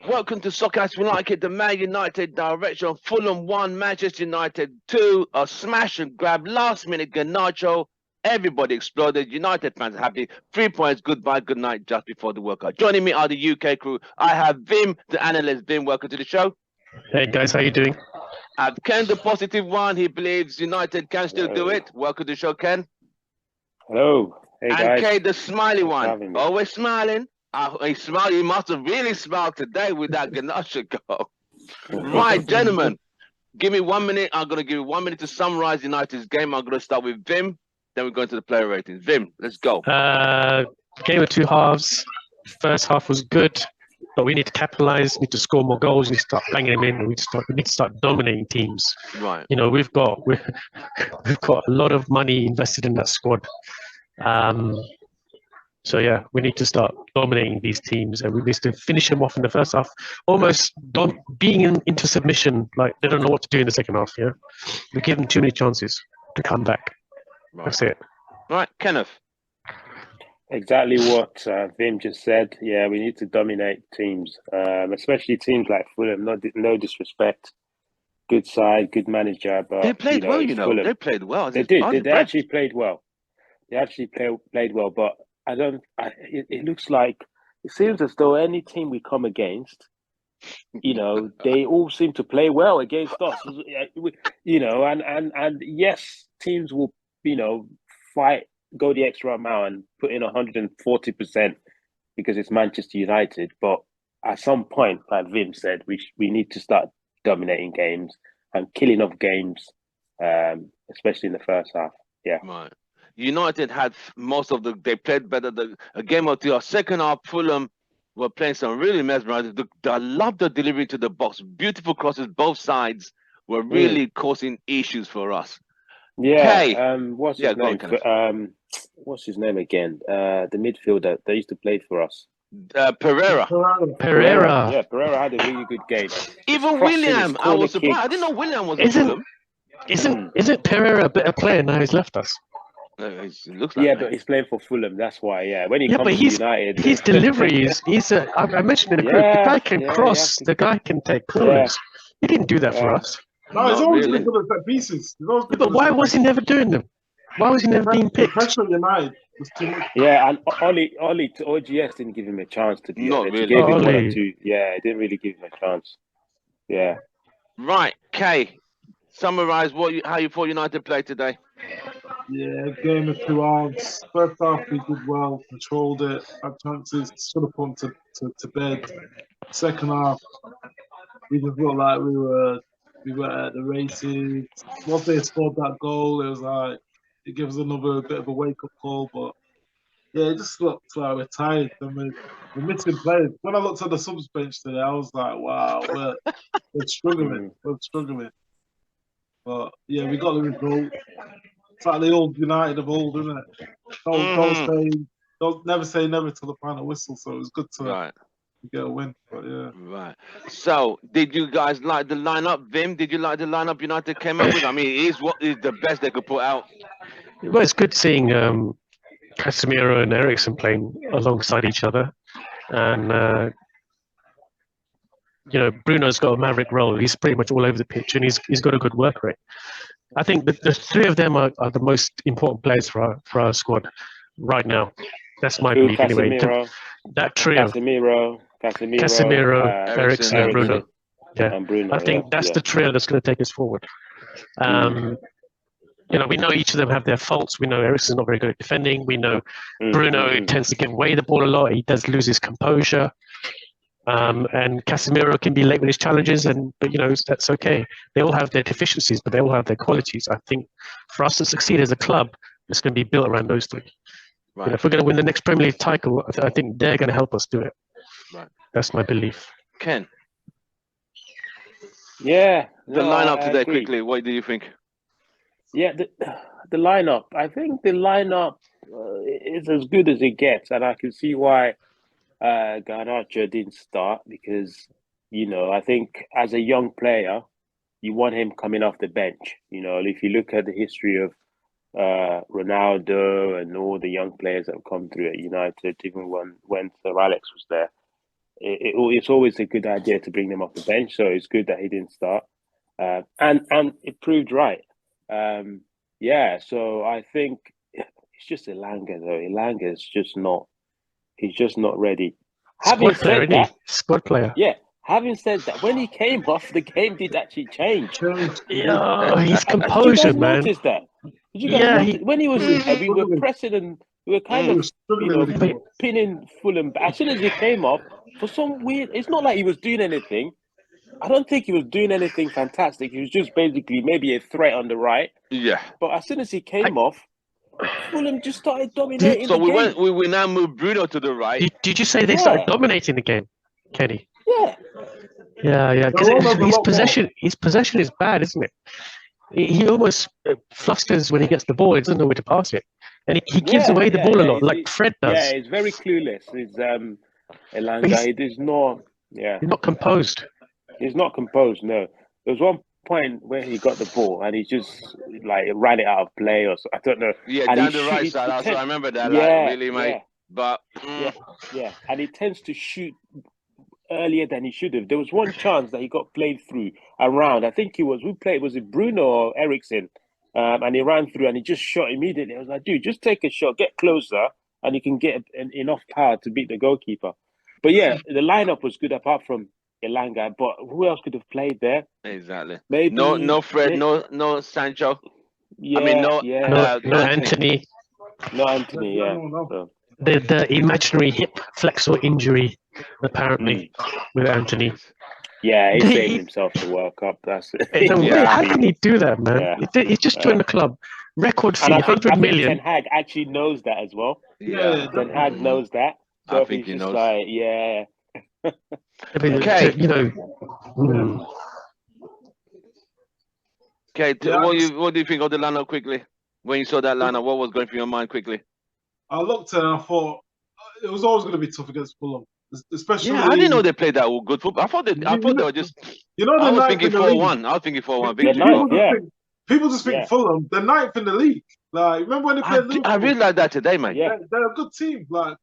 Welcome to Soccer as We Like It, the Man United direction. Fulham 1, Manchester United 2. A smash and grab, last minute Garnacho. Everybody exploded. United fans are happy. 3 points, goodbye, good night, just before the World Cup. Joining me are the UK crew. I have Vim, the analyst. Vim, welcome to the show. Hey guys, how you doing? I have Ken, the positive one. He believes United can still do it. Welcome to the show, Ken. Hello. Hey guys. And Kay, the smiley one. Always smiling. He smiled. He must have really smiled today with that Garnacho goal. Right, gentlemen. Give me 1 minute. I'm going to give you 1 minute to summarize United's game. I'm going to start with Vim. Then we're going to the player ratings. Vim, let's go. Game of two halves. First half was good, but we need to capitalize. Need to score more goals. We need to start banging them in. We need to start dominating teams. Right. You know, we've got a lot of money invested in that squad. So yeah, we need to start dominating these teams, and we need to finish them off in the first half, almost being into submission. Like they don't know what to do in the second half. Yeah, we give them too many chances to come back. Right. That's it. Right, Kenneth. Exactly what Vim just said. Yeah, we need to dominate teams, especially teams like Fulham. No disrespect, good side, good manager, but they played well. Fulham. They played well. They did. They actually played well. They actually played well, but it looks like it seems as though any team we come against, they all seem to play well against us. And yes, teams will fight, go the extra mile and put in 140% because it's Manchester United. But at some point, like Vim said, we need to start dominating games and killing off games, especially in the first half. Yeah. Right. United had most of they played better. A game or two. Our second half, Fulham were playing some really mesmerizing. I love the delivery to the box. Beautiful crosses, both sides were really causing issues for us. Yeah. Hey. What's his name? What's his name again? The midfielder that used to play for us. Pereira. Yeah, Pereira had a really good game. Even William, I was surprised. I didn't know William was in Fulham. Isn't Pereira a better player now he's left us? It looks like but he's playing for Fulham. That's why. Yeah, when he comes to United, his delivery is. I mentioned in the group. The guy can cross. The guy can take corners. He didn't do that for us. No, he's always been good at set pieces. But why was he never doing them? Why was he never being picked? Pressure on United was too much. Yeah, and Oli to OGS didn't give him a chance to be honest. He gave him 1 or 2. Yeah, it didn't really give him a chance. Yeah. Right, Kay. Summarize how you thought United played today. Yeah, game of two halves. First half we did well, controlled it, had chances, should have put to bed. Second half, we just looked like we were at the races. Once they scored that goal, it was like it gives another bit of a wake up call. But yeah, it just looks like we're tired and we're missing players. When I looked at the subs bench today, I was like, wow, we're struggling. We're struggling. But yeah, we got the result. It's like the old United of old, isn't it? Don't never say never till the final whistle. So it was good to get a win. But yeah. Right. So did you guys like the lineup, Vim? Did you like the lineup United came up with? I mean, it is what is the best they could put out. Well, it's good seeing Casemiro and Eriksen playing alongside each other, and Bruno's got a maverick role. He's pretty much all over the pitch, and he's got a good work rate. I think the three of them are the most important players for our squad right now. That's my belief anyway. That trio: Casemiro, Eriksen, and Bruno. Yeah, and Bruno, I think that's the trio that's going to take us forward. We know each of them have their faults. We know Eriksen's not very good at defending. We know Bruno tends to give away the ball a lot. He does lose his composure. And Casemiro can be late with his challenges, but that's okay. They all have their deficiencies, but they all have their qualities. I think for us to succeed as a club, it's going to be built around those three. Right. If we're going to win the next Premier League title, I think they're going to help us do it. Right. That's my belief. Ken. Yeah. The lineup today, quickly. What do you think? Yeah, the lineup. I think the lineup is as good as it gets, and I can see why Garnacho didn't start because, I think as a young player, you want him coming off the bench. If you look at the history of Ronaldo and all the young players that have come through at United, even when Sir Alex was there, it's always a good idea to bring them off the bench. So it's good that he didn't start, and it proved right. Yeah, so I think it's just Elanga though. Elanga is just not. He's just not ready. Squad player, isn't he? Squad player. Yeah. Having said that, when he came off, the game did actually change. Yeah, his Did you composure, guys man. notice that? Did you guys notice when he was in there? We were pressing and we were kind of, pinning Fulham back. As soon as he came off, for some weird, it's not like he was doing anything. I don't think he was doing anything fantastic. He was just basically maybe a threat on the right. Yeah. But as soon as he came off, Fulham just started dominating the game. We now move Bruno to the right. Did you say they started dominating the game, Kenny? Yeah. Yeah. Because his possession is bad, isn't it? He almost flusters when he gets the ball. He doesn't know where to pass it, and he gives away the ball a lot, like Fred does. Yeah, he's very clueless. He's Elanga. He's not. Yeah. He's not composed. He's not composed. No. There was one point where he got the ball and he just like ran it out of play or so. I don't know. Yeah, and down the right side. I remember that. Yeah, like, really, mate. Yeah. But yeah, and he tends to shoot earlier than he should have. There was one chance that he got played through around. I think was it Bruno or Ericsson? And he ran through and he just shot immediately. I was like, dude, just take a shot, get closer, and you can get enough power to beat the goalkeeper. But yeah, the lineup was good apart from Elanga. But who else could have played there? Exactly. Maybe no Fred, no Sancho. Yeah, I mean, no Anthony. No Anthony. Yeah. So. The imaginary hip flexor injury, apparently, with Anthony. Yeah, he saved himself the World Cup. That's it. How can he do that, man? Yeah. He's just joined the club. Record fee, 100 million. Ten Hag actually knows that as well. Yeah. Ten Hag knows that. So I think he knows. Like, yeah. Okay. Okay, what do you think of the lineup quickly? When you saw that lineup, what was going through your mind quickly? I looked and I thought it was always going to be tough against Fulham, especially. Yeah, I didn't know they played that good football. I thought they were just. I was thinking 4-1. I was thinking 4-1. People just think Fulham. They're ninth in the league. Like, remember when they played Liverpool? I realized that today, man. Yeah, they're a good team. Like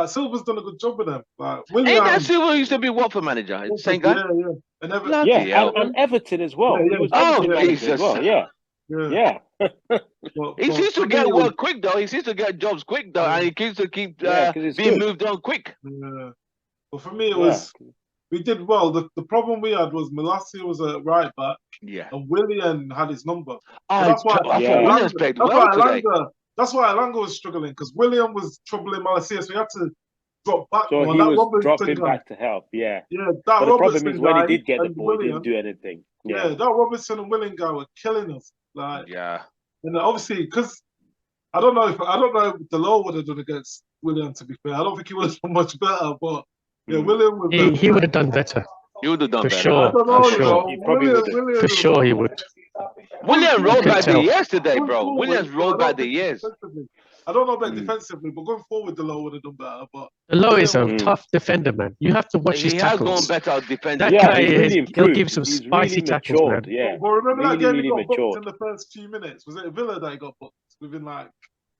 Silva's done a good job with them. Like Ain't that Silva used to be Watford manager? Same guy. Yeah, and Everton as well. Yeah, He was Everton Jesus. As well. Yeah. He seems to get work quick though. He seems to get jobs quick though, and he keeps to keep being moved on quick. Yeah. But for me, it was we did well. The problem we had was Malacia was a right back. Yeah. And Willian had his number. That's why Williams played well today. That's why Elanga was struggling because William was troubling Malacia, so he had to drop back. So he was dropping back to help. Yeah. Yeah. But the problem is when he did get the ball, he didn't do anything. Yeah. That Robertson and Willian guy were killing us. Like, and obviously, because I don't know if the law would have done against William. To be fair, I don't think he would have done much better. But yeah, William would. He would have done better. He would have done better. Sure. I don't know, for sure. He probably would. For sure, he would. William rolled back the years today, bro. Williams rolled back the years. I don't know about defensively, but going forward, the Low would have done better. But the Low is a tough defender, man. You have to watch his tackles. He has gone better at defending. That guy he'll give some spicy tackles, man. Yeah. But remember that game he got booked in the first few minutes? Was it Villa that he got booked within like?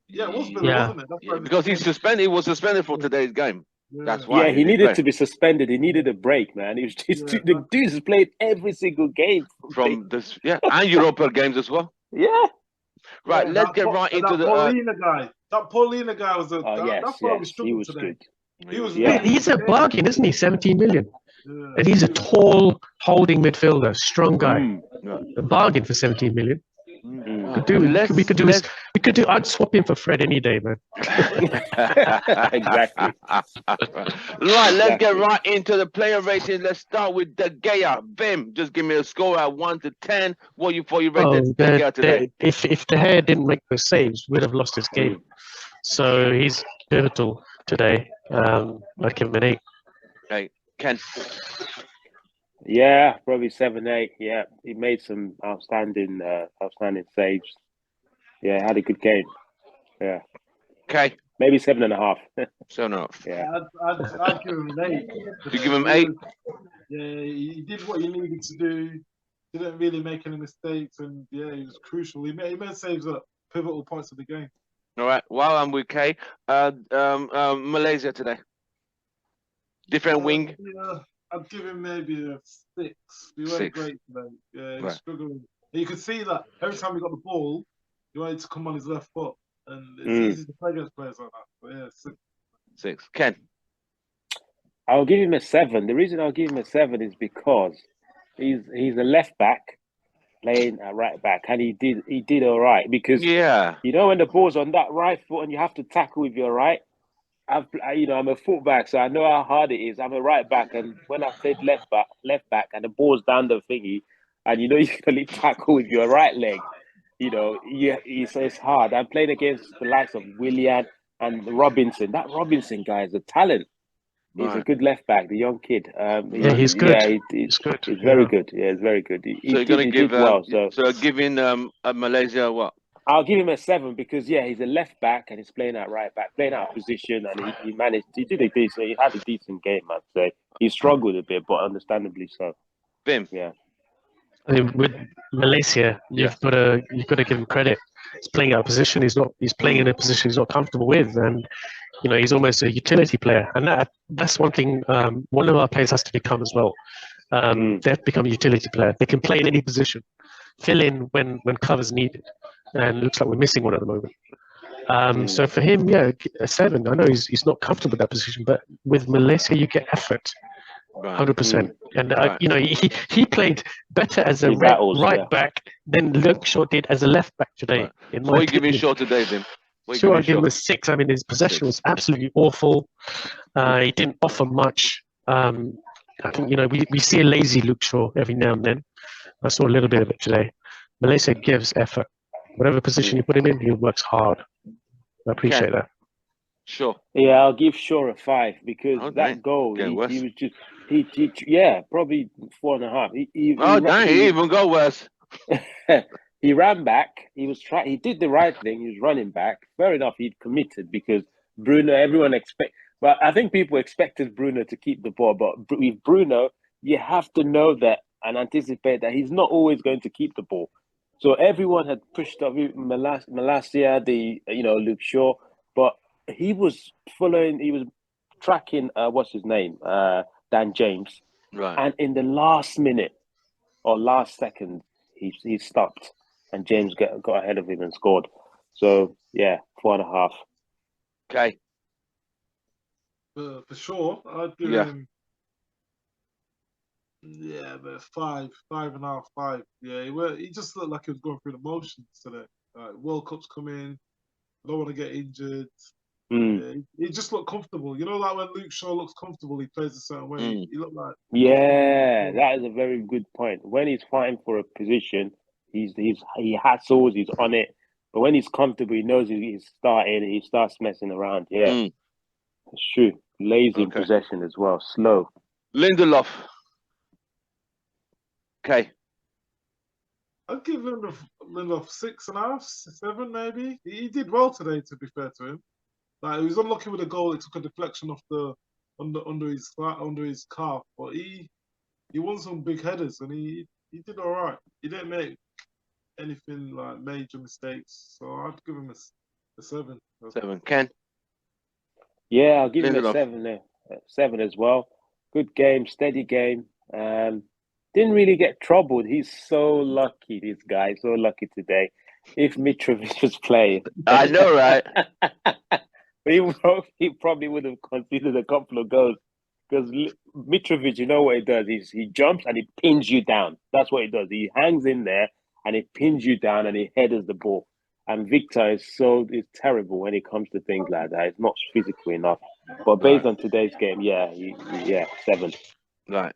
Yeah, it was Villa, wasn't it? That's because he's suspended. He was suspended for today's game. That's why. Yeah, he needed to be suspended. He needed a break, man. He was just the dudes has played every single game from this. Yeah, and Europa games as well. Yeah. Right, let's get right into the Paulina guy. That Paulina guy was that's why we struggled today. He was he's a bargain, isn't he? 17 million. Yeah. And he's a tall holding midfielder, strong guy. A bargain for 17 million. We could do. I'd swap him for Fred any day, man. Exactly. Right, let's get right into the player rating. Let's start with De Gea. Vim, just give me a score at 1 to 10. What you rated De Gea today? If De Gea didn't make those saves, we'd have lost this game. So he's pivotal today. I'd give him an 8. Okay, Ken. Yeah, probably 7, 8. Yeah, he made some outstanding saves. Yeah, had a good game. Yeah. Okay. Maybe 7.5. 7.5. Yeah. I'd give him an 8. You give him 8? Yeah, he did what he needed to do. Didn't really make any mistakes, and yeah, he was crucial. He made saves at pivotal points of the game. All right. While I'm with Kay, Malaysia today. Different wing. Yeah, I'd give him maybe a 6. He went 6. great today. Yeah, he was Right. struggling. And you could see that every time he got the ball, he wanted to come on his left foot, and it's easy to play against players like that. But yeah, 6. 6. Ken. I'll give him a 7. The reason I'll give him a 7 is because he's a left back playing at right back, and he did all right because Yeah. you know when the ball's on that right foot and you have to tackle with your right. I'm a fullback, so I know how hard it is. I'm a right back, and when I played left back, and the ball's down the thingy, and you can only tackle with your right leg. It's hard. I'm playing against the likes of Willian and Robinson. That Robinson guy is a talent. He's a good left back, the young kid. He's good. Yeah, he's good. He's very good. Yeah, it's very good. So you're going to give well. So giving Malaysia what? I'll give him a 7 because he's a left back and he's playing at right back, playing out of position, and he managed. He did a decent. He had a decent game, I'd say. He struggled a bit, but understandably so. Bim. Yeah. I mean, with Malaysia, you've got to give him credit. He's playing out of position. He's playing in a position he's not comfortable with, and he's almost a utility player. And that's one thing. One of our players has to become as well. They have to become a utility player. They can play in any position, fill in when cover's needed, and it looks like we're missing one at the moment. So for him, a 7. I know he's not comfortable with that position, but with Malaysia, you get effort. 100%. And he played better as a right back than Luke Shaw did as a left back today. What are you giving Shaw today, Vim? Sure, I give him a 6. I mean, his possession was absolutely awful. He didn't offer much. I think we see a lazy Luke Shaw every now and then. I saw a little bit of it today. Malaysia gives effort. Whatever position you put him in, he works hard. I appreciate that. Sure. Yeah, I'll give Shaw a 5 because that goal, he was just, probably 4.5. He even go worse. He ran back. He did the right thing. He was running back. Fair enough. He'd committed because Bruno. But I think people expected Bruno to keep the ball. But with Bruno, you have to know that and anticipate that he's not always going to keep the ball. So everyone had pushed up Malaysia, Luke Shaw, but he was tracking what's his name, Dan James, right? And in the last minute or last second, he stopped, and James got ahead of him and scored. So 4.5. Okay. For sure, I'd give him. Yeah, but 5, 5.5, 5. Yeah, he just looked like he was going through the motions today. World Cup's coming. I don't want to get injured. Yeah, he just looked comfortable. Like when Luke Shaw looks comfortable, he plays a certain way. He looked like. Yeah, that is a very good point. When he's fighting for a position, he hassles, he's on it. But when he's comfortable, he knows he's starting. He starts messing around. Yeah, it's true. Lazy in possession as well. Slow. Lindelof. Okay. I'd give Lindelof 6.5, 7 maybe. He did well today, to be fair to him. Like, he was unlucky with a goal. It took a deflection off under his calf, but he won some big headers and he did all right. He didn't make anything like major mistakes, so I'd give him a 7. 7. Ken. Yeah, I'll give him Lindelof. a 7 there. 7 as well. Good game, steady game. Didn't really get troubled. He's so lucky, this guy. So lucky today. If Mitrovic was playing, I know, right? he probably would have conceded a couple of goals. Because Mitrovic, you know what he does? He jumps and he pins you down. That's what he does. He hangs in there and he pins you down and he headers the ball. And Victor is terrible when it comes to things like that. He's not physical enough. But based on today's game, 7. Right.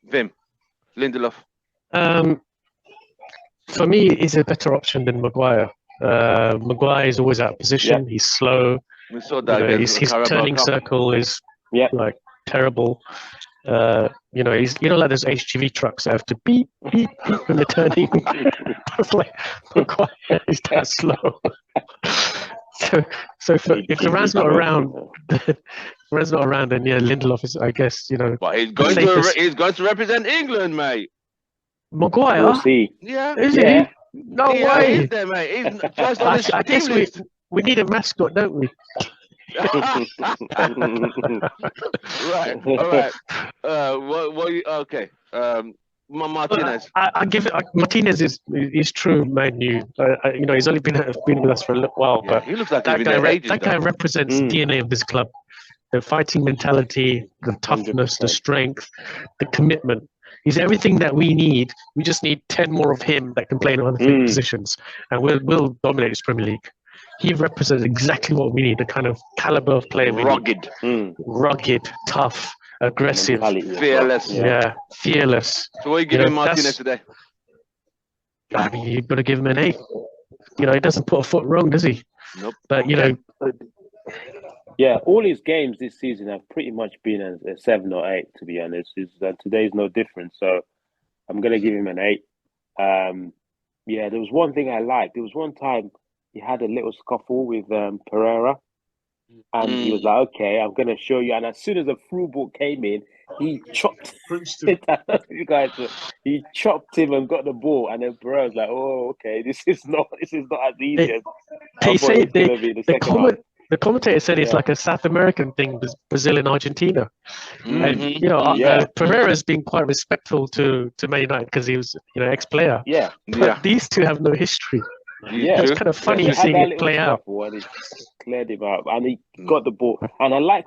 Vim. Lindelof. For me, he's a better option than Maguire. Maguire is always out of position. He's slow. We saw that. His turning circle is like terrible. He's like those HGV trucks that have to beep beep beep when they're turning. It's like Maguire is that slow. So if Duran's not around, then Lindelof is, I guess, But he's going to represent England, mate. Maguire? We'll see. Yeah. Is he? No way. He's there, mate. He's first on the I guess we need a mascot, don't we? Right. All right. Okay. Martinez. I give it. Martinez is true, Manu. You know, he's only been with us for a little while, Yeah, but he looks like he's been there ages. that guy represents the DNA of this club. The fighting mentality, the toughness, 100%. the strength, the commitment. He's everything that we need. We just need 10 more of him that can play in other positions, and we'll dominate this Premier League. He represents exactly what we need, the kind of caliber of player we need. Rugged, tough, aggressive, fearless. Yeah, fearless. So what are you giving Martinez today? I mean, you've got to give him an 8. You know, he doesn't put a foot wrong, does he? Nope. But, you know... Yeah, all his games this season have pretty much been a 7 or 8, to be honest. Today's no different, so I'm going to give him an 8. Yeah, there was one thing I liked. There was one time he had a little scuffle with Pereira, and he was like, okay, I'm going to show you. And as soon as the through ball came in, he chopped you guys. He chopped him and got the ball, and then Pereira was like, "Oh, okay, this is not as easy as they say." The commentator said it's like a South American thing, Brazil and Argentina. And you know, Pereira's been quite respectful to Man United because he was, you know, ex-player. But these two have no history. It's kind of funny seeing it play out. And he cleared him out, and he got the ball. And I like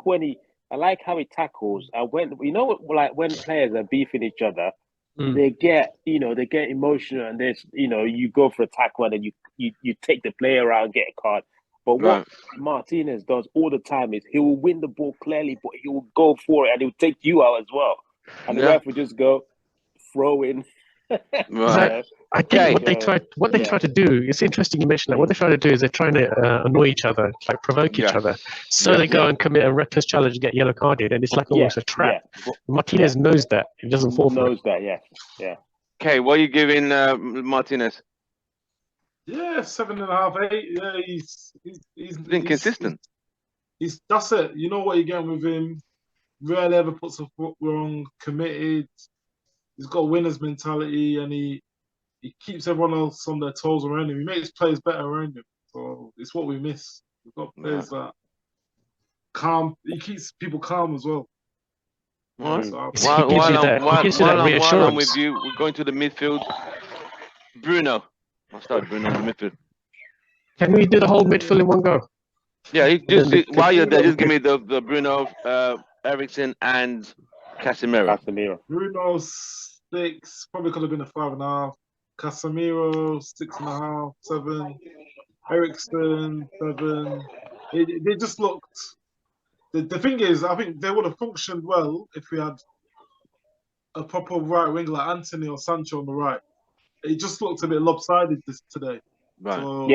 how he tackles. And when when players are beefing each other, they get emotional, and there's you go for a tackle, and then you take the player out and get a card. But what Martinez does all the time is he will win the ball clearly, but he will go for it, and he'll take you out as well. And the ref will just go throw in. I think what they try to do. It's interesting you mentioned that. What they try to do is they're trying to annoy each other, like provoke each other. So they go and commit a reckless challenge and get yellow carded, and it's like almost a trap. Martinez knows that. He doesn't fall for it. Knows that. Yeah. Okay, what are you giving Martinez? Yeah, 7.5, 8. Yeah, he's been consistent. That's it. You know what you're getting with him. Rarely ever puts a foot wrong. Committed. He's got a winner's mentality, and he keeps everyone else on their toes around him. He makes players better around him. So it's what we miss. We've got players that calm. He keeps people calm as well. While I'm with you, we're going to the midfield. Bruno. I'll start Bruno in the midfield. Can we do the whole midfield in one go? Yeah, while you're there, just give me the Bruno, Eriksen, and Casemiro. Bruno 6, probably could have been a 5.5. Casemiro 6.5, 7. Eriksen 7. They just looked. The thing is, I think they would have functioned well if we had a proper right wing like Anthony or Sancho on the right. It just looked a bit lopsided today. Right. So,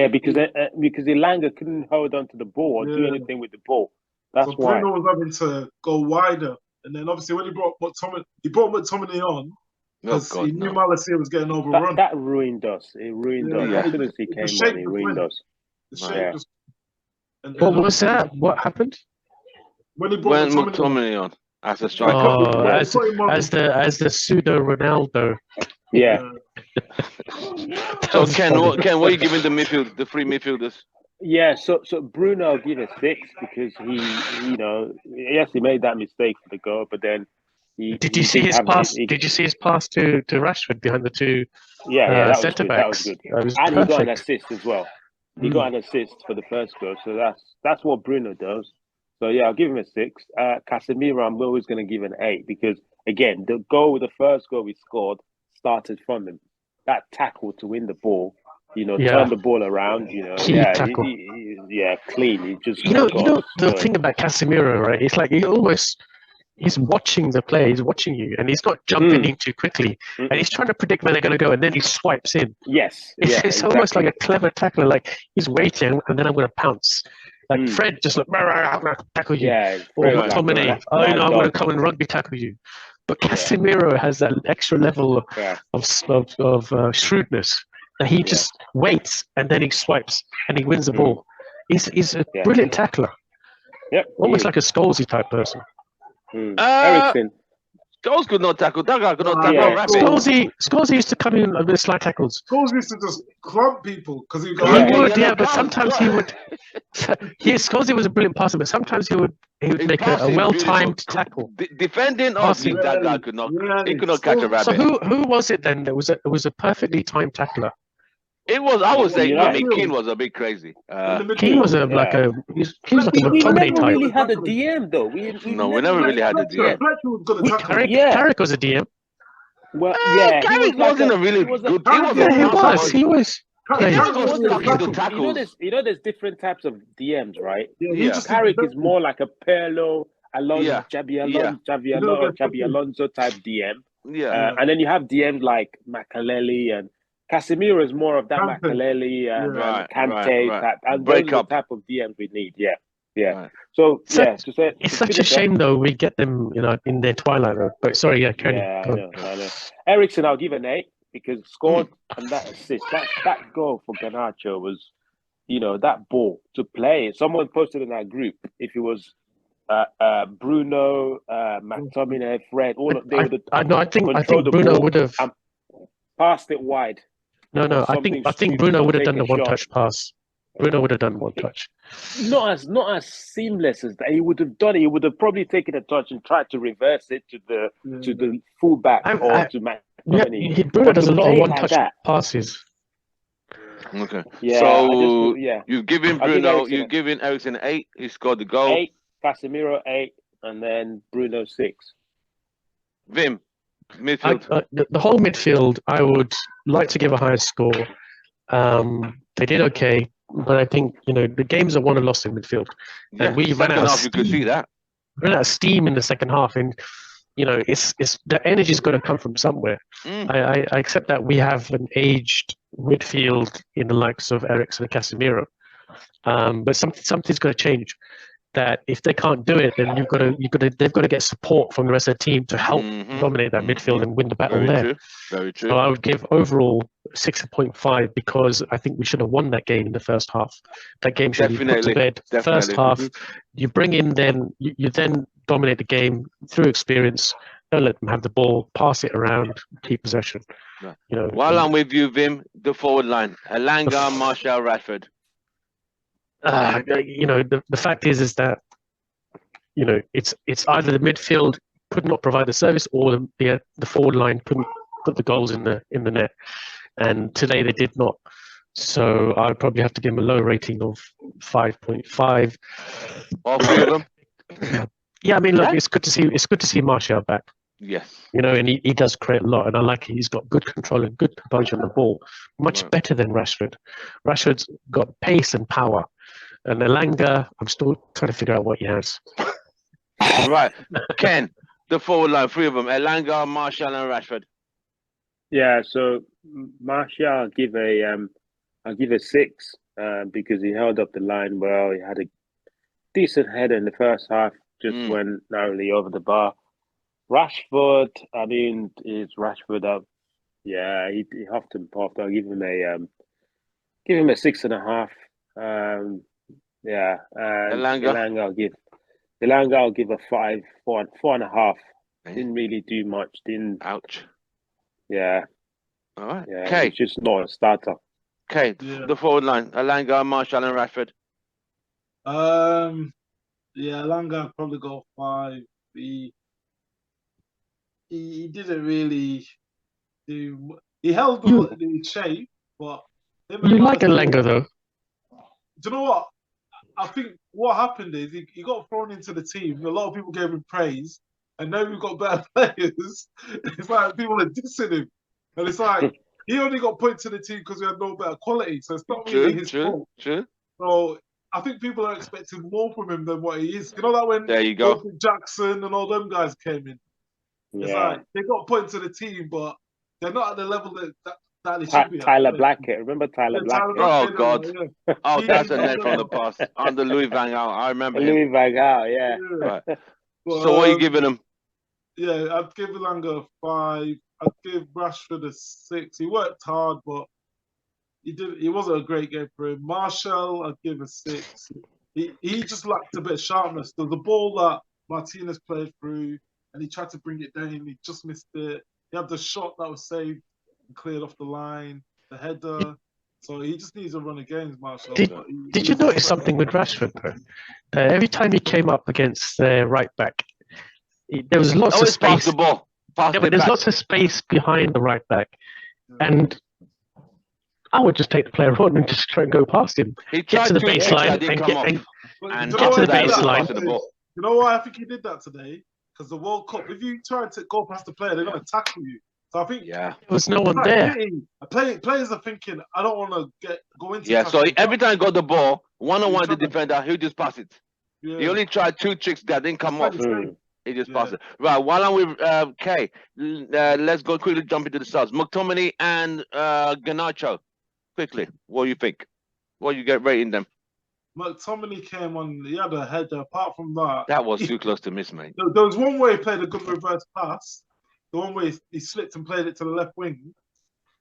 because Elanga couldn't hold on to the ball or do anything with the ball. That's why Bruno was having to go wider, and then obviously when he brought McTominay on, because he knew Malacia was getting overrun. That ruined us. It ruined us. As soon as he came on, it ruined us. What was that? What happened? When he brought McTominay on as a striker. Oh, as the pseudo Ronaldo. Yeah. So Ken, what are you giving the midfield, the three midfielders? Yeah, so Bruno give a 6 because he made that mistake for the goal, but then Did you see his pass to Rashford behind the two centre backs? That was good. And he got an assist as well. He got an assist for the first goal, so that's what Bruno does. So yeah, I'll give him a 6. Casemiro, I'm always going to give an 8 because again, the first goal we scored started from him. That tackle to win the ball, turn the ball around, tackle. Clean. He just the thing about Casemiro, right? It's like he's watching the player, he's watching you, and he's not jumping in too quickly, and he's trying to predict where they're going to go, and then he swipes in. Yes, it's almost like a clever tackler. Like he's waiting, and then I'm going to pounce. Like Fred just like, I'm going to tackle you. Or McTominay, I'm going to come and rugby tackle you. But Casemiro has that extra level of shrewdness that he just waits and then he swipes and he wins the ball. He's a brilliant tackler. Yep, almost like a Scholesy type person. Eriksen. Scholes could not tackle. That guy could not tackle Yeah. a rabbit. Scholes used to come in with slight tackles. Scholes used to just clump people because he He got would, yeah, yeah, but come, sometimes come. he would. Scholes was a brilliant passer, but sometimes he would His make a passing well-timed beautiful. tackle. Defending, oh, Passing. that guy could not. He could not So- catch a So rabbit. who was it then that was a perfectly timed tackler? It was. I would say. You're I right. mean, King was a bit crazy. King was a Yeah. like a King was like a We McTominay never type. really had a DM though. We never really had a DM. Fletcher was good at tackling. Carrick was a DM. Well, yeah, he Carrick was like wasn't a really he was good. Carrick He was Yeah, a Yeah, he passer, was. but He was. Carrick- Yeah, Carrick was was lucky good at to tackling. tackle. there's different types of DMs, right? Yeah, Yeah. he just Carrick did is more like a Perlo, Alonso, Yeah. Javi Alonso type DM. Yeah. And then you have DMs like Makaleli and Casemiro is more of that Kante. Makaleli and Right, Kante right. type. And Break those are up. the type of DMs we need. Yeah. Yeah. Right. So, So- yeah, to say, It's to such a finish up- shame though we get them, in their twilight. Though. But sorry, yeah, Kenny. Yeah, go I on. know. Ericsson, I'll give an 8 because scored and that assist. That goal for Garnacho was, that ball to play. Someone posted in that group if it was Bruno, McTominay, Fred, all of they would have I think controlled the Bruno ball would have. and passed it wide. No, or I something think stupid Bruno or would have take done a the shot. one-touch pass. Bruno would have done one touch. Not as seamless as that. He would have done it. He would have probably taken a touch and tried to reverse it to the fullback or to McTominay. Bruno But does to a lot play of it like one-touch that- passes. Okay. Yeah, So yeah. you've given I'll give Bruno. Eriksen You've given Ericsson 8. He scored the goal. 8, Casemiro 8, and then Bruno 6. Vim, midfield. The whole midfield, I would like to give a higher score. They did okay, but I think the games are won and lost in midfield. Yeah, And we ran second out of half. You could see steam. that. Ran out of steam in the second half, and it's the energy's got to come from somewhere. I accept that we have an aged midfield in the likes of Eriksen and Casemiro, but something's got to change. That if they can't do it, then they've got to get support from the rest of the team to help dominate that midfield and win the battle Very there. true. Very true. So I would give overall 6.5 because I think we should have won that game in the first half. That game should be put to Definitely, bed. First definitely. half, you bring in then you then dominate the game through experience. Don't let them have the ball, pass it around, keep possession. Right. While I'm with you, Vim, the forward line: Elanga, Martial, Rashford. The fact is that it's either the midfield could not provide the service or the forward line couldn't put the goals in the net, and today they did not. So I'd probably have to give them a low rating of 5.5. All three of them. Yeah, I mean, look, Yeah. it's good to see Martial back. Yes. And he does create a lot, and I like it. He's got good control and good composure on the ball, much Right. better than Rashford. Rashford's got pace and power, and Elanga, I'm still trying to figure out what he has. Right. Ken, the forward line, three of them: Elanga, Martial, and Rashford. Yeah, so Martial, I'll give a 6 because he held up the line well. He had a decent header in the first half, just went narrowly over the bar. Rashford, I mean, is Rashford up? Yeah, he huffed and puffed. I'll give him a 6.5. Yeah, and Elanga? Elanga, I'll give a 5, 4.5. Didn't really do much. Ouch. Yeah. All right. Yeah, Okay. it's just not a starter. Okay. Yeah. The forward line: Elanga, Martial, and Rashford. Yeah, Langa I'd probably go 5. He didn't really do. He held the shape, but You like Elanga though. Do you know what? I think what happened is he got thrown into the team. A lot of people gave him praise, and now we've got better players. It's like people are dissing him, and it's like he only got put into the team because we had no better quality. So it's not really his fault. True. So I think people are expecting more from him than what he is. You know that when There you go. Wilfred Jackson and all them guys came in, it's Yeah. like they got put into the team, but they're not at the level that they should be. Tyler Blackett. Remember Tyler Blackett? Oh, God. Yeah. Oh, that's a name from the past. Under Louis Van Gaal. I remember him. Louis Van Gaal, yeah. Right. But, So what are you giving him? Yeah, I'd give Elanga a 5. I'd give Rashford a 6. He worked hard, but it wasn't a great game for him. Martial, I'd give a 6. He just lacked a bit of sharpness. The ball that Martinez played through, and he tried to bring it down. He just missed it. He had the shot that was saved and cleared off the line, the header. So he just needs to run again, Marshall. Did you notice something with Rashford though? Every time he came up against the right back, there was lots of Always pass space. the ball. Pass Yeah, it but there's back. lots of space behind the right back, and I would just take the player on and just try and go past him. He Get tried to the two tricks baseline that didn't and come get. off. And And get to the after that, he was baseline. passing the ball. You know why I think he did that today? Because the World Cup, if you try to go past the player, they're going to tackle you. So I think Yeah. There was no one there. Players are thinking, I don't want to go into. Yeah. So every time he got the ball, one-on-one with the He's trying defender, he'll just pass it. Yeah. He only tried two tricks that didn't come off. He just passed it. Right. While I'm with Kay, let's go quickly jump into the subs. McTominay and Garnacho. Quickly, what do you think? What you get rating them? McTominay came on, he had a header. Apart from that, That was too close to miss, mate. there was one where he played a good reverse pass. The one where he slipped and played it to the left wing.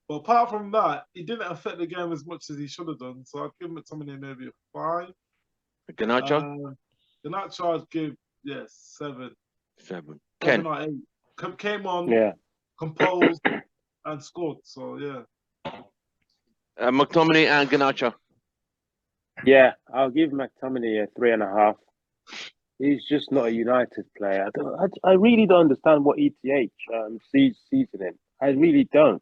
But apart from that, he didn't affect the game as much as he should have done. So I'd give McTominay maybe a 5. Garnacho? Garnacho I'd give, 7. 7. 7 Ken? or 8. Came on, composed, and scored. So, yeah. McTominay and Garnacho. Yeah, I'll give McTominay a 3.5. He's just not a United player. I really don't understand what ETH sees in him. I really don't.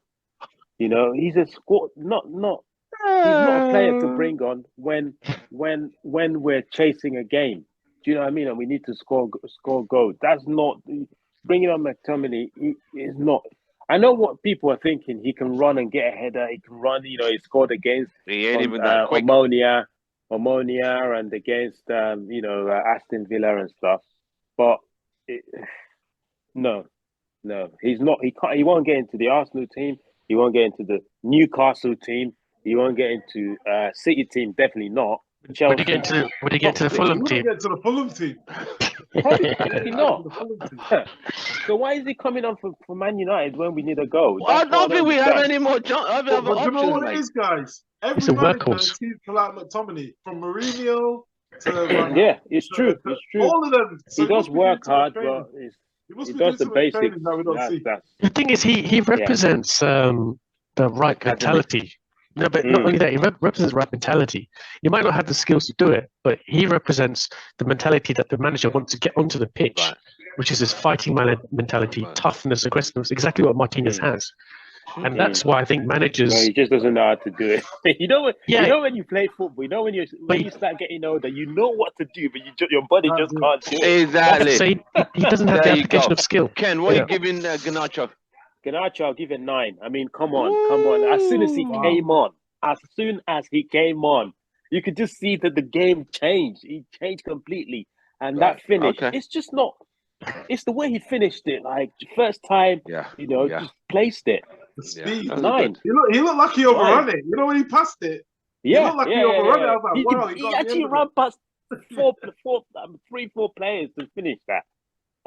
You know, he's a squad. He's not a player to bring on when we're chasing a game. Do you know what I mean? And we need to score goals. That's not bringing on McTominay. He is not. I know what people are thinking. He can run and get a header. He can run. You know, he scored against He ain't even that quick. Omonia and against Aston Villa and stuff, but no, he's not. He won't get into the Arsenal team. He won't get into the Newcastle team. He won't get into City team. Definitely not. Chelsea. Would he get to the Fulham team? Get to the Fulham team. Probably not. So why is he coming on for Man United when we need a goal? I don't think we have any more other But you know options, what it mate. is, guys? It's a Every manager workhorse. seems to like McTominay, from Mourinho to Yeah, it's true. It's true. all of them. So He does work hard, training. but he does the basics. That we don't see. The thing is, he represents the right mentality. No, but not only that, he represents right mentality. He might not have the skills to do it, but he represents the mentality that the manager wants to get onto the pitch, which is his fighting mentality, toughness, aggressiveness, exactly what Martinez has. And that's why I think managers. No, he just doesn't know how to do it. You know when you play football, you know when you start getting older, you know what to do, but your body just can't do it. Exactly. So he doesn't have the application of skill. Ken, what are you giving Garnacho? Garnacho, I'll give it 9. I mean, come on. As soon as he came on, you could just see that the game changed. He changed completely. And that finish, it's just not. It's the way he finished it. Like, first time, just placed it. The speed. 9. He looked like he overran it. You know when he passed it? Yeah. He looked like he overran it. I was like, wow, he actually ran past 3-4 players to finish that.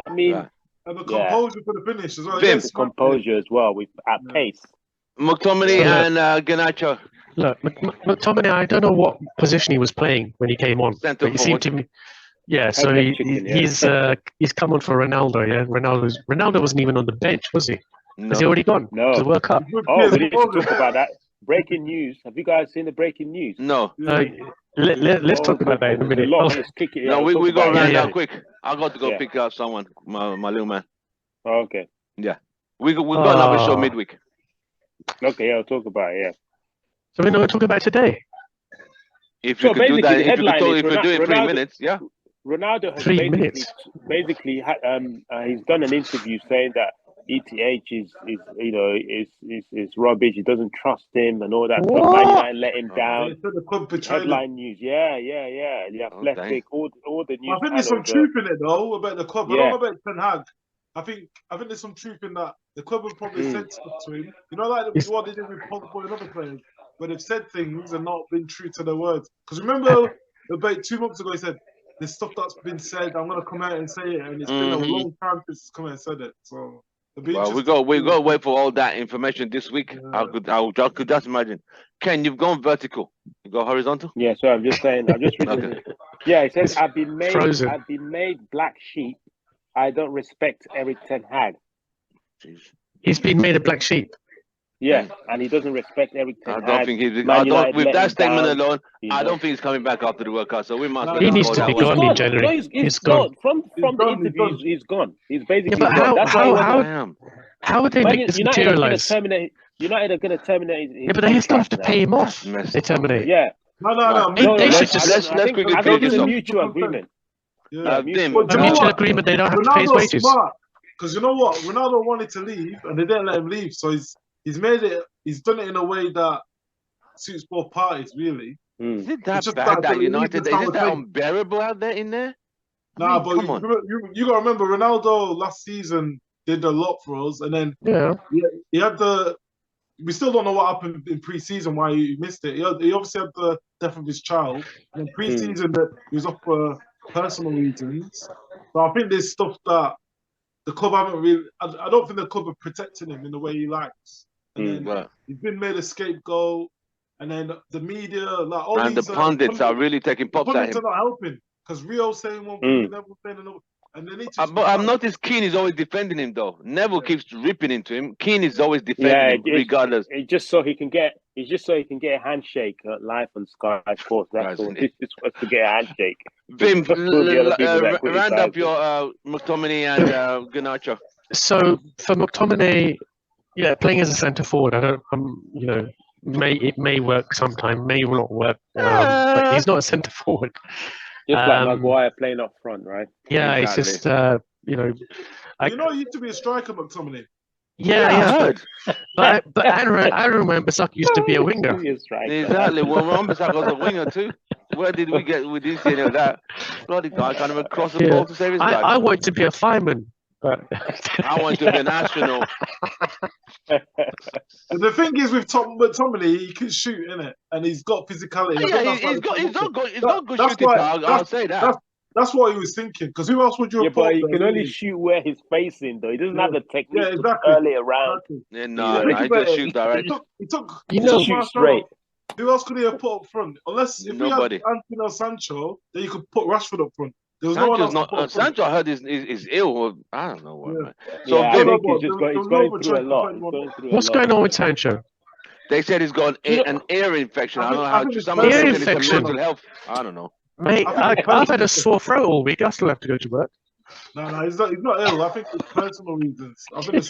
I mean, and the composure for the finish as well. The composure as well at pace. McTominay and Garnacho. Look, McTominay, I don't know what position he was playing when he came on. But he seemed to me. Yeah, so he's come on for Ronaldo. Yeah, Ronaldo wasn't even on the bench, was he? No. Has he already gone to the World Cup? Oh, we need to talk about that. Breaking news. Have you guys seen the breaking news? No. Let's talk about that in a minute. No, we got around that quick. I got to go pick up someone, my little man. Oh, okay. Yeah. We got another show midweek. Okay, I'll talk about it, So we're not talking about today. If you could do that, if you could do it in 3 minutes, yeah. Ronaldo has 3 minutes. Basically, he's done an interview saying that ETH is rubbish. He doesn't trust him and all that. Man United let him down. Headline news, yeah. The Athletic, all the news. I think there's some truth in it though about the club. I don't know about Ten Hag. I think there's some truth in that. The club have probably said stuff to him. You know, like what they did with Pogba and other players, where they've said things and not been true to their words. Because remember, about 2 months ago, he said, "There's stuff that's been said. I'm going to come out and say it," and it's been a long time since he's come out and said it. So. Well, we got to wait for all that information this week. Yeah. I could just imagine. Ken, you've gone vertical. You go horizontal. Yeah, so I'm just saying. I'm just reading. Okay. Yeah, it says I've been made frozen. I've been made black sheep I don't respect Eric Ten Hag. Jeez. He's been made a black sheep. Yeah, and he doesn't respect Eric Ten I Hag. don't think he's. Man I don't. United With let that him statement down. alone, He I don't knows. think he's coming back after the World Cup. So we must. No, let He him needs go to that be way. gone in January. No, He's he's gone. From He's the done, he's interviews, done. he's gone. He's basically Yeah, but gone. That's why he wasn't. Damn. How would they make this United are going to materialize? terminate. United are going to terminate his Yeah, but they still have to contract pay him off. That's If they terminate. Yeah, No, Right. They no, should let's just- let's I think quickly I finish think it's this a off. mutual agreement. Yeah. Vim, But A you know mutual what? agreement. They don't have to pay his Ronaldo's wages. smart because you know what? Ronaldo wanted to leave and they didn't let him leave, so he's made it. He's done it in a way that suits both parties, really. Is it It's that just bad that he needs United? to Is start it with that pain. unbearable out there in there? I Nah, mean, but come on. you got to remember, Ronaldo last season did a lot for us, and then Yeah. he had the. We still don't know what happened in pre-season, why he missed it. He obviously had the death of his child, and in pre-season that he was off for personal reasons. So I think there's stuff that the club haven't really. I don't think the club are protecting him in the way he likes. And then he's been made a scapegoat, and then the media, like all And the these pundits are really taking pops at pundits him. are not helping because Rio's saying one thing, Neville saying another, and they need to. But I've noticed Keane is always defending him though. Neville keeps ripping into him. Keane is always defending him, regardless. It's just so he can get. It's just so he can get a handshake live on Sky Sports. That's all. He's just wants to get a handshake. Vim, round round up your McTominay and Garnacho. So for McTominay, yeah, playing as a centre forward, I don't. You know, it may work sometime, may not work. But he's not a centre forward. Just like Maguire playing up front, right? Yeah, Exactly. it's just you know. You know, he used to be a striker, McTominay. Yeah, I heard. But Aaron Wan-Bissaka used to be a winger. Exactly. Well, Wan-Bissaka was a winger too. Where did we get? We didn't see any of that. Bloody guy can't even cross the ball to save his life. I want to be a fireman, but I want to be an astronaut. The thing is with McTominay, he can shoot, innit? And he's got physicality. Yeah, he's not good shooting power. I'll say that. That's what he was thinking. Because who else would you? Yeah, but he can only shoot where he's facing, though. He doesn't have the technique to curl it around. Yeah, no, he just shoot direct. He took shoot straight. Who else could he have put up front? Unless if Nobody. we had Anthony or Sancho, then you could put Rashford up front. There was Sancho's no one else. not. Sancho I heard is ill. Or, I don't know what. Yeah. Man. So I Vim, think he's going through a lot. What's going on with Sancho? they said he's got an ear infection. I don't know how to. Some ear said it's a infection. mental health. I don't know. Mate, I've had a sore throat all week. I still have to go to work. No, he's not ill. I think it's personal reasons. I think it's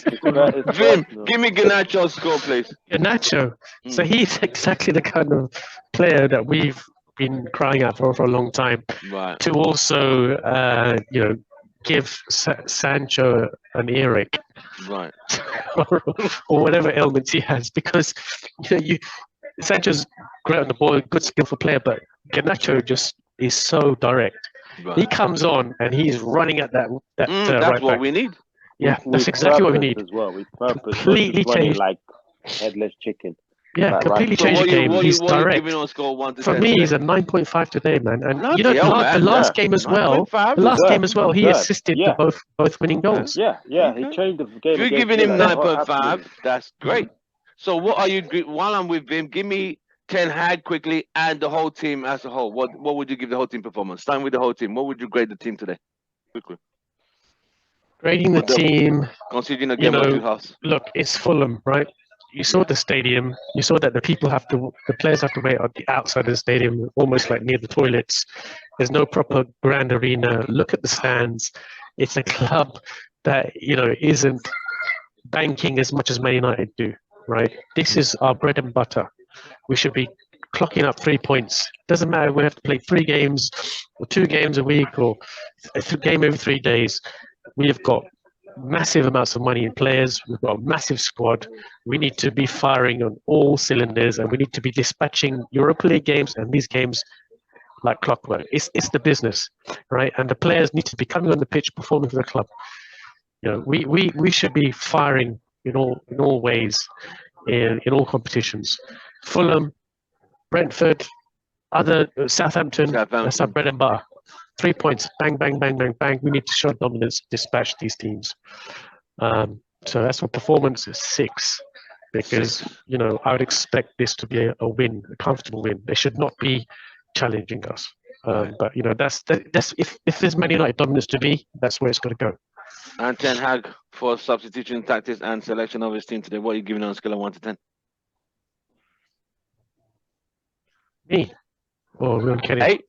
Vim, give me Garnacho's score, please. Garnacho. So he's exactly the kind of player that we've been crying out for a long time. Right. To also, give Sancho an earache, Right. or whatever ailments he has, because Sancho's great on the ball, good skillful player, but Garnacho just is so direct. Right. He comes on and he's running at that That's right what back. we need. Yeah, that's exactly what we need. As well, with purpose, Completely changed. like headless chicken. Yeah, Like, completely So changed what the you game. what He's you, what you direct. giving on score 1 to For 10? me, today? he's a 9.5 today, man. And Bloody you know, hell, man. the last game as well. 9.5. The last Deserved. game as well, he Deserved. assisted Yeah. the both winning goals. Yeah, Okay. he changed the game. If you're against giving him Villa. 9.5, Absolutely. that's great. So what are you? While I'm with him, give me Ten Hag quickly and the whole team as a whole. What would you give the whole team performance? Starting with the whole team. What would you grade the team today? Quickly. Grading the team. Considering a game of two halves. Look, it's Fulham, right? You saw the stadium. You saw that the players have to wait at the outside of the stadium, almost like near the toilets. There's no proper grand arena. Look at the stands. It's a club that isn't banking as much as Man United do, right? This is our bread and butter. We should be clocking up 3 points. Doesn't matter if we have to play 3 games or 2 games a week or a game every 3 days. We have got massive amounts of money in players. We've got a massive squad. We need to be firing on all cylinders, and we need to be dispatching Europa League games and these games like clockwork. It's the business, right? And the players need to be coming on the pitch, performing for the club. We should be firing in all ways, in all competitions. Fulham, Brentford, Southampton. That's our bread and butter. 3 points, bang, bang, bang, bang, bang. We need to show dominance, dispatch these teams. So that's what performance is 6, because I would expect this to be a win, a comfortable win. They should not be challenging us. But you know, that's if there's Man United dominance to be, that's where it's got to go. And Ten Hag for substitution tactics and selection of his team today. What are you giving on a scale of 1 to 10? Me? Or we're on Kenny? 8?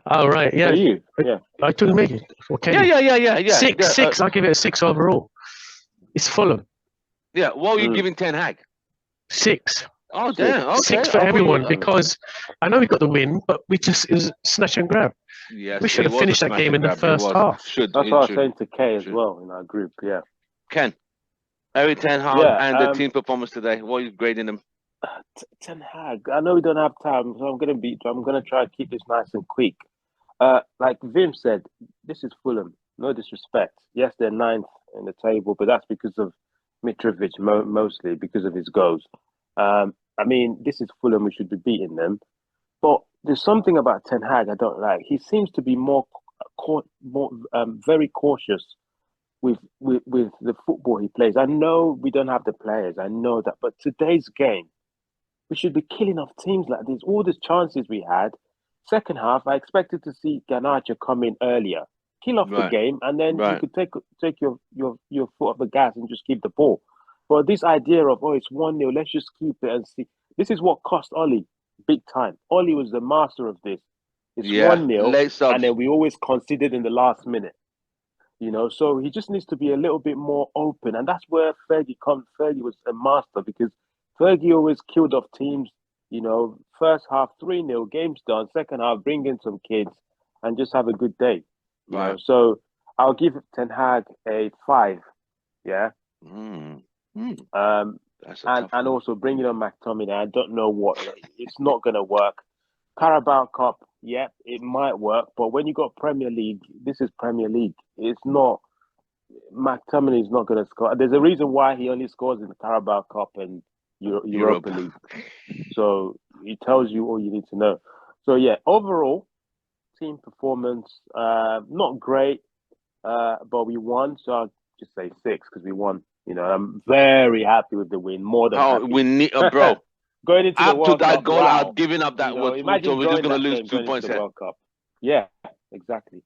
Oh right, yeah. For you, yeah. I told me. For Kenny. Yeah. Six. I'll give it a 6 overall. It's Fulham. Yeah, what are you giving Ten Hag? 6. Oh, damn. Okay. 6 for everyone, because I know we got the win, but it was snatch and grab. Yes, We should have finished that game in the first half. That's what I was saying to Kay as well in our group. Yeah. Ken, Eric Ten Hag and the team performance today. What are you grading them? Ten Hag. I know we don't have time, so I'm gonna try and keep this nice and quick. Like Vim said, this is Fulham. No disrespect. Yes, they're 9th in the table, but that's because of Mitrovic, mostly because of his goals. I mean, this is Fulham. We should be beating them. But there's something about Ten Hag I don't like. He seems to be very cautious with the football he plays. I know we don't have the players. I know that. But today's game, we should be killing off teams like this. All the chances we had. Second half, I expected to see Garnacho come in earlier, kill off the game, and then you could take your foot off the gas and just keep the ball. But this idea of, it's 1-0, let's just keep it and see. This is what cost Ollie big time. Ollie was the master of this. It's 1-0, and then we always conceded in the last minute. You know, so he just needs to be a little bit more open, and that's where Fergie was a master, because Fergie always killed off teams. You know, first half 3-0, game's done. Second half, bring in some kids and just have a good day. You know? So I'll give Ten Hag a 5. Yeah. And also bringing on McTominay. I don't know what. It's not going to work. Carabao Cup, it might work. But when you got Premier League, this is Premier League. It's not. McTominay is not going to score. There's a reason why he only scores in the Carabao Cup and Europa League. So it tells you all you need to know. So overall team performance, not great, but we won. So I'll just say 6 because we won. You know, I'm very happy with the win. More than happy. We need, bro. Going into the World that Cup, goal, out giving up that was. Imagine we're just going going to lose 2 points here. World Cup. Yeah, exactly.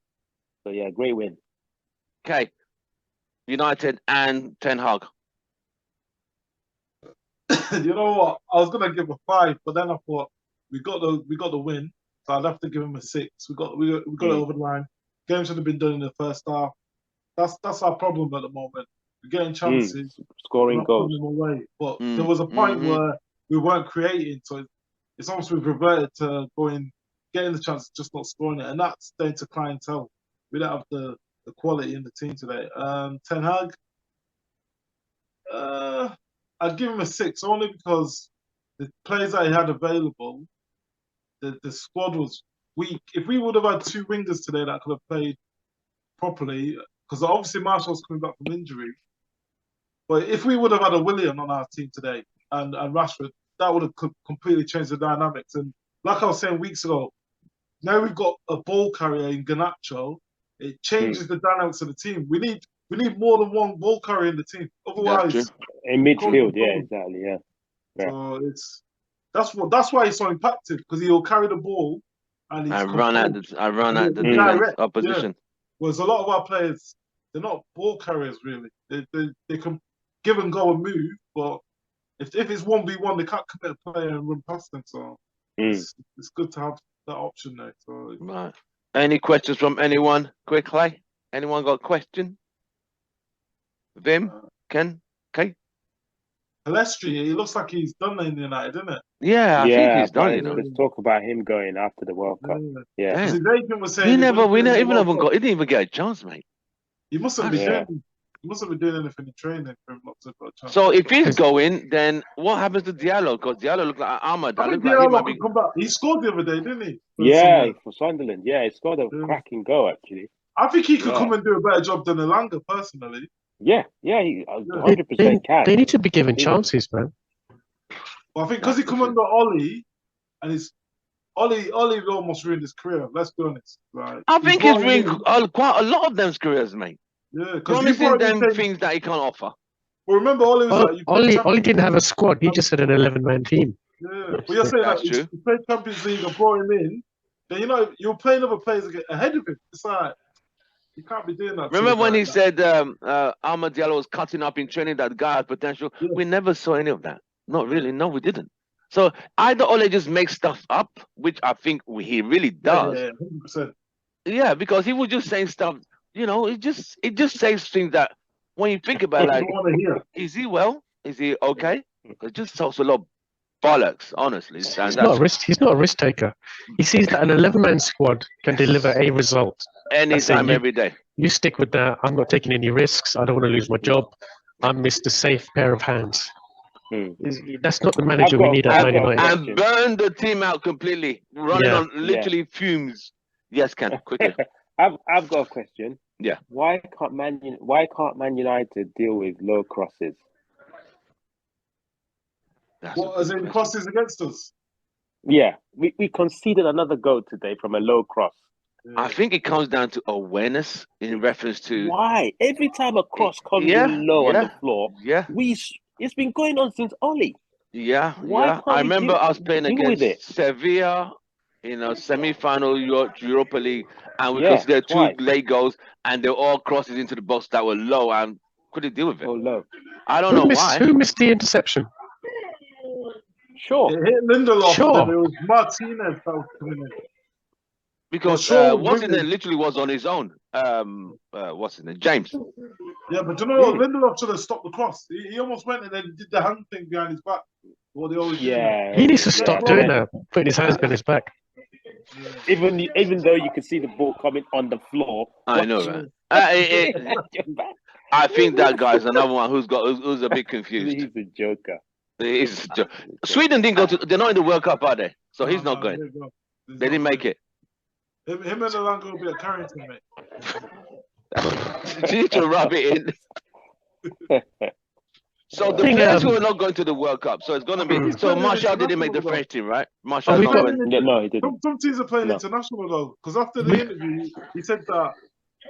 So great win. Okay, United and Ten Hag. You know what? I was gonna give a 5, but then I thought we got the win, so I'd have to give him a 6. We got it over the line. Game should have been done in the first half. That's our problem at the moment. We're getting chances, scoring goals away. But there was a point where we weren't creating, so it's almost we've reverted to getting the chance, just not scoring it, and that's down to clientele. We don't have the quality in the team today. Ten Hag. I'd give him a 6 only because the players that he had available, the squad was weak. If we would have had 2 wingers today that could have played properly, because obviously Marshall's coming back from injury, but if we would have had a Willian on our team today and Rashford, that would have completely changed the dynamics. And like I was saying weeks ago, now we've got a ball carrier in Garnacho. It changes the dynamics of the team. We need more than one ball carrier in the team. Otherwise, in midfield, exactly, So that's why he's so impacted, because he'll carry the ball and run at the opposition. Whereas a lot of our players, they're not ball carriers really. They can give and go and move, but if it's 1v1, they can't commit a player and run past them. So it's good to have that option there. So Any questions from anyone quickly? Anyone got a question? Vim? Ken? Okay. Palestri, he looks like he's done in United, isn't it? Yeah, I think he's done. Let's talk about him going after the World Cup. Yeah. His agent was saying he didn't even get a chance, mate. He mustn't be doing anything in training for him not to have a chance. So if he's going, then what happens to Diallo? Because Diallo looked like Ahmad. I think Diallo could come back. He scored the other day, didn't he? For Sunderland. Yeah, he scored a cracking goal actually. I think he could come and do a better job than Elanga, personally. Yeah, he 100% can. They need to be given chances, man. Well, I think because he come under Ollie, and Ollie almost ruined his career. Let's be honest. Right? I think he's ruined quite a lot of them's careers, mate. Yeah, because promising them things that he can't offer. Well, remember, Ollie was Ollie didn't have a squad. He just had an 11-man team. Yeah, but you're saying that he played Champions League and brought him in, then you're playing other players ahead of him. It's like you can't be doing that. Remember when he said Ahmad Diallo was cutting up in training, that guy had potential? Yeah. We never saw any of that. Not really. No, we didn't. So either Ole just makes stuff up, which I think he really does. Yeah, 100%. Yeah, because he was just saying stuff. It just says things that when you think about, like, is he well? Is he okay? It just talks a lot of bollocks, honestly. He's not a risk taker. He sees that an 11-man squad can deliver a result anytime, every day. You stick with that. I'm not taking any risks. I don't want to lose my job. I'm Mr. Safe pair of hands. That's not the manager we need at Man United. And burn the team out completely, running on literally fumes. Yes, Ken, quickly. I've got a question. Yeah. Why can't Man United deal with low crosses? What, as in crosses against us? Yeah, we conceded another goal today from a low cross. I think it comes down to awareness in reference to why every time a cross comes in low on the floor. Yeah, it's been going on since Oli. Yeah, I remember us playing against Sevilla in a semi-final Europa League, and we considered 2 late goals, and they all crosses into the box that were low, and couldn't deal with it. Oh, low. I don't know why. Who missed the interception? Sure. It hit Lindelof, and it was Martinez that was coming in. Because what's his name literally was on his own. What's his name? James. Yeah, but you know what? Lindelof should have stopped the cross. He almost went and then did the hand thing behind his back. What they always do. He needs to stop doing that, putting his hands behind his back. Even though you can see the ball coming on the floor. I know, man. I think that guy's another one who's a bit confused. He's a joker. Sweden didn't go to. They're not in the World Cup, are they? So he's not going. They didn't make it. Him and Alanga will be at Carrington, mate. You need to rub it in. So the players who are not going to the World Cup, so it's going to be. So Martial didn't make the French team, right? Martial. No, he didn't. Some teams are playing international though, because after the interview, he said that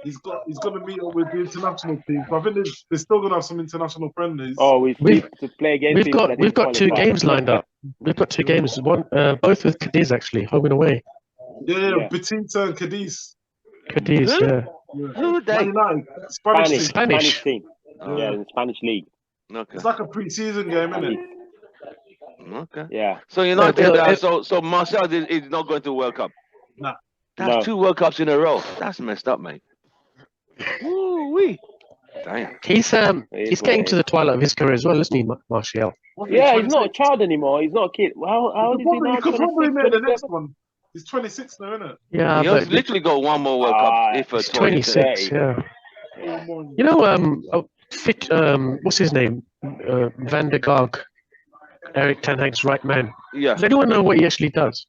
he's going to meet up with the international team. But I think they're still going to have some international friendlies. Oh, we've to play against. We've got 2 games lined up. We've got 2 games. One, both with Cadiz actually, home and away. Yeah, Batista and Cadiz. Cadiz, Who are they? Spanish team. Yeah, in the Spanish league. Okay. It's like a pre-season game, isn't it? Okay. Yeah. So United, so Martial is not going to the World Cup. Nah. That's 2 World Cups in a row. That's messed up, mate. Woo-wee. Damn. He's getting to the twilight of his career as well, isn't he, Martial? Yeah, he's not a child anymore. He's not a kid. How old is he now? You could probably make the next one. He's 26 now, isn't it? Yeah, he's literally got 1 more World Cup. If he's 26, yeah. You know, what's his name? Van der Gaag, Erik ten Hag's right man. Yeah. Does anyone know what he actually does?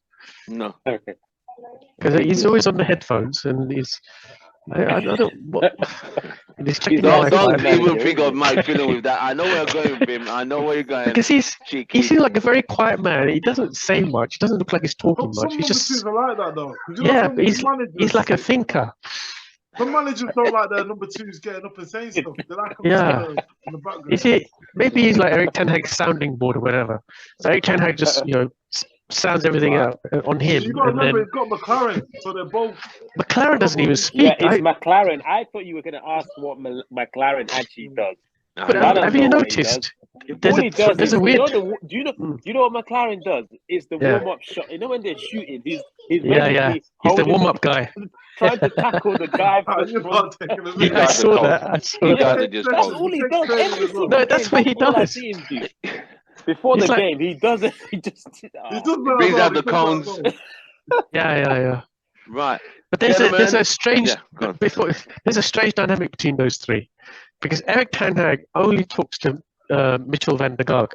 No. Because he's always on the headphones and he's. I don't. What, don't even think of my feeling with that. I know where you're going with him. I know where you're going. Because he seems like a very quiet man. He doesn't say much. He doesn't look like he's talking much. He's just. Like that, though. Yeah, but he's like a thinker. Some managers don't like their number 2s getting up and saying stuff. They like in the background. Is he? Maybe he's like Erik ten Hag's sounding board or whatever. So Erik ten Hag just sounds everything out on him. You got to remember, he's got McLaren, so they're both. McLaren doesn't even speak. Yeah, it's McLaren. I thought you were going to ask what McLaren actually does. But have you noticed? There's a weird. Do you know what McLaren does? It's the warm-up shot. You know when they're shooting, he's He's the warm-up guy. Trying to tackle the guy. I saw that. That's all he does. No, that's what he does. Before the game, he does it. He brings out the cones. Yeah. Right. But there's a strange there's a strange dynamic between those 3, because Erik ten Hag only talks to Mitchell van der Gaag.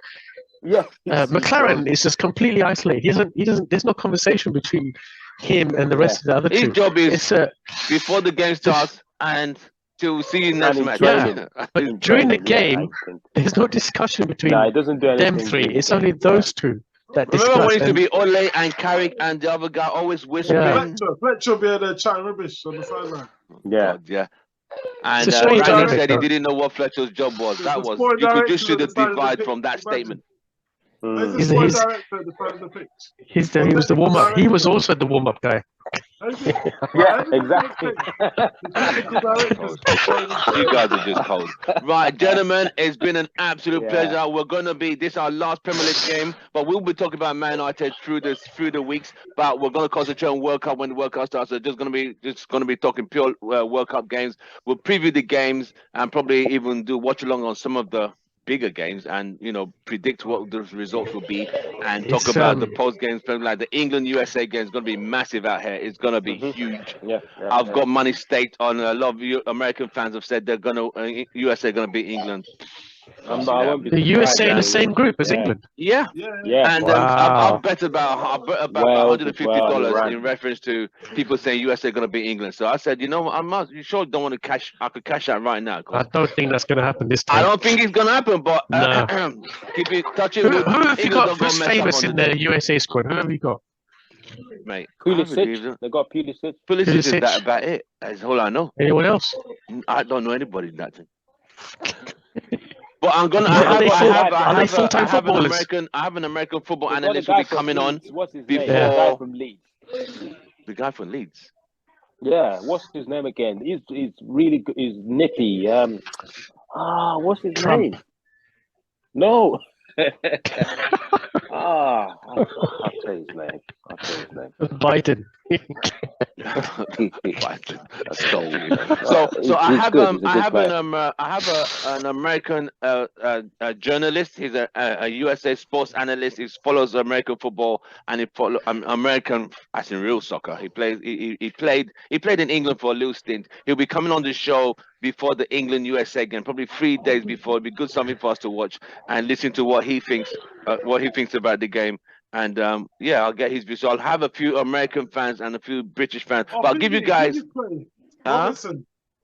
Yeah. McLaren is just completely isolated. He doesn't. There's no conversation between him and the rest of the other 2. His job is before the game starts and to see you next match. Yeah. But during the game, there's no discussion between them 3. It's only those 2 that discuss. Remember when it used to be Ole and Carrick and the other guy always whispering? Fletcher be there chatting rubbish on the sideline. Yeah. And Ryan said he didn't know what Fletcher's job was. You could just see the divide from that statement. Where's the He's- sport he's- director at the front of the pitch? He was the warm up. He was also the warm up guy. Yeah, exactly. You guys are just cold. Right, gentlemen, it's been an absolute Yeah. pleasure. We're gonna be this is our last Premier League game, but we'll be talking about Man United through the weeks. But we're gonna concentrate on World Cup when the World Cup starts. So just gonna be talking pure World Cup games. We'll preview the games and probably even do watch along on some of the bigger games and predict what the results will be and talk It's, about the post games, like the England USA game is going to be massive out here. It's going to be huge. Yeah. I've got money staked on a lot of American fans have said they're going to USA going to beat England. I won't be The USA in the surprised. same group as Yeah. England. Yeah. Yeah. And Wow. I've bet about Wales as $150 well, Iran. in reference to people saying USA going to beat England. So I said, you sure don't want to cash? I could cash out right now. I don't think that's going to happen this time. I don't think it's going to happen, but No. keep it touching. Who have you got? Who's Mess up famous on in the USA squad? Who have you got? mate? Pulisic. They got Pulisic. Pulisic is Pulisic. that about it. That's all I know. Anyone else? I don't know anybody in that thing. But I'm gonna. Are they I full-time have an footballers? American football They've got analyst a will guy be from coming on. Leeds. What's his before- name? The guy from Leeds. The guy from Leeds. Yeah, what's his name again? He's really good. He's nippy. What's his Trump. name? No. I'll tell you his name. Biden. So I He's have good. He's a I good have player. an American journalist. He's a USA sports analyst. He follows American football and he follow American as in real soccer. He played in England for a little stint. He'll be coming on the show before the England USA game, probably 3 days before. It'll be good something for us to watch and listen to what he thinks about the game. And I'll get his view. So I'll have a few American fans and a few British fans. But I'll give you guys.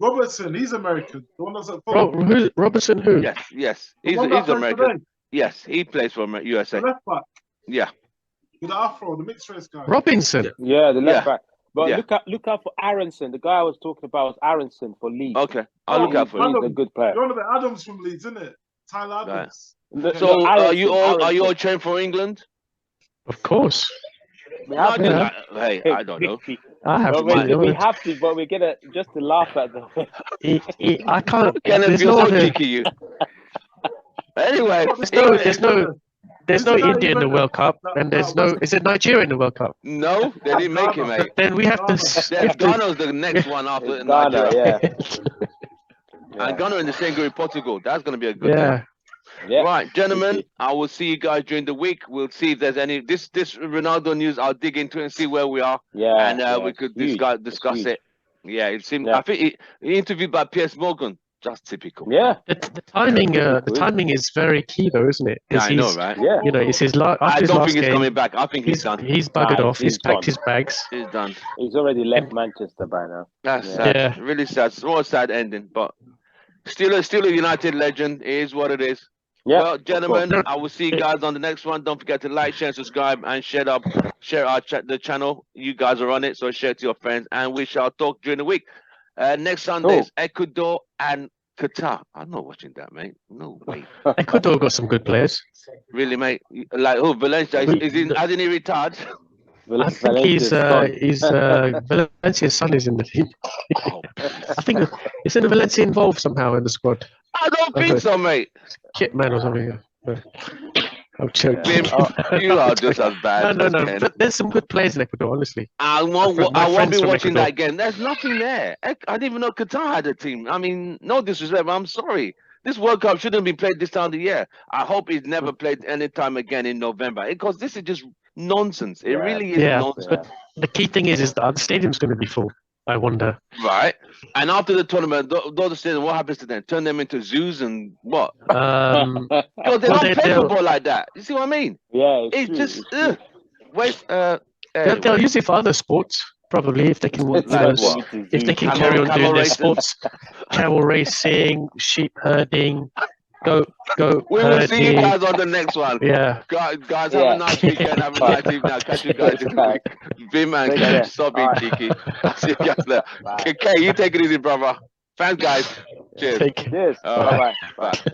Robertson, he's American. The one that's at Fulham. Robertson who? Yes. The He's one that plays American. today, Yes, he plays for USA. the left back Yeah. with the afro, the mixed race guy. Robinson. Yeah, the left back. But Yeah. look out for Aronson. The guy I was talking about was Aronson for Leeds. Okay. I'll look out for He's you. a good player. You're on about Adams from Leeds, isn't it? Tyler Adams. So are you all Aronson. trained for England? Of course. We have to. Yeah. Hey, I don't know. I have But to. we have to, but we're gonna just to laugh at them. I can't. Kenneth, There's you're no so other. cheeky, you. Anyway, There's no India in the World Cup, and there's no. Is it Nigeria in the World Cup? no, they didn't make it, mate. Then we have to. There's Ghana's the next one after It's Ghana, Nigeria. yeah. And Ghana in the same group with Portugal. That's going to be a good Yeah. game. Yeah. Right, gentlemen, I will see you guys during the week. We'll see if there's any this Ronaldo news. I'll dig into it and see where we are, Yeah. and we could Huge. discuss Huge. it. Yeah, it seemed. Yeah. I think he interviewed by Piers Morgan. Just typical. Yeah. The timing is very key, though, isn't it? Yeah, 'Cause I know, he's- right? Yeah. You know, it's his I after his don't last think he's game. coming back. I think he's done. He's buggered Nah, off. He's he's packed gone. his bags. He's done. He's already left Manchester by now. That's Yeah. sad. Yeah. Really sad. It's more a sad ending, but still a United legend. It is what it is. Yeah. Well, of gentlemen, course. I will see you guys on the next one. Don't forget to like, share, and subscribe, and share the channel. You guys are on it, so share it to your friends, and we shall talk during the week. Next Sunday is Ecuador and Qatar. I'm not watching that, mate. No way. Ecuador got some good players. Really, mate. Like who? Valencia hasn't he retired? I think Valencia's son is in the team. I think isn't Valencia involved somehow in the squad? I don't think so, mate. Kitman or something. I'm joking. Bim, you are just as bad. No. Ken. But there's some good players in Ecuador, honestly. I won't My be friends from watching Ecuador. that again. There's nothing there. I didn't even know Qatar had a team. I mean, no disrespect, but I'm sorry. This World Cup shouldn't be played this time of the year. I hope it's never played any time again in November because this is just nonsense. It really is nonsense. But the key thing is that the stadium's going to be full. I wonder. Right. And after the tournament, those stadiums, what happens to them? Turn them into zoos and what? Um, Because they Well, don't play they'll- football like that. You see what I mean? Yeah. It's true, just it's true. waste. they'll use it for other sports, probably, if they can. Like what? If they can Camel- carry on camel doing their racing? sports, camel racing, sheep herding, go We will see you herding. guys on the next one. Yeah. Guys, have a nice weekend. Have a nice evening. I'll catch you guys in the week. Bim and Take Ken, care. stop being Alright. cheeky. I'll see you guys later. Okay, you take it easy, brother. Thanks, guys. Cheers. Take Cheers. All right. Bye-bye. Bye.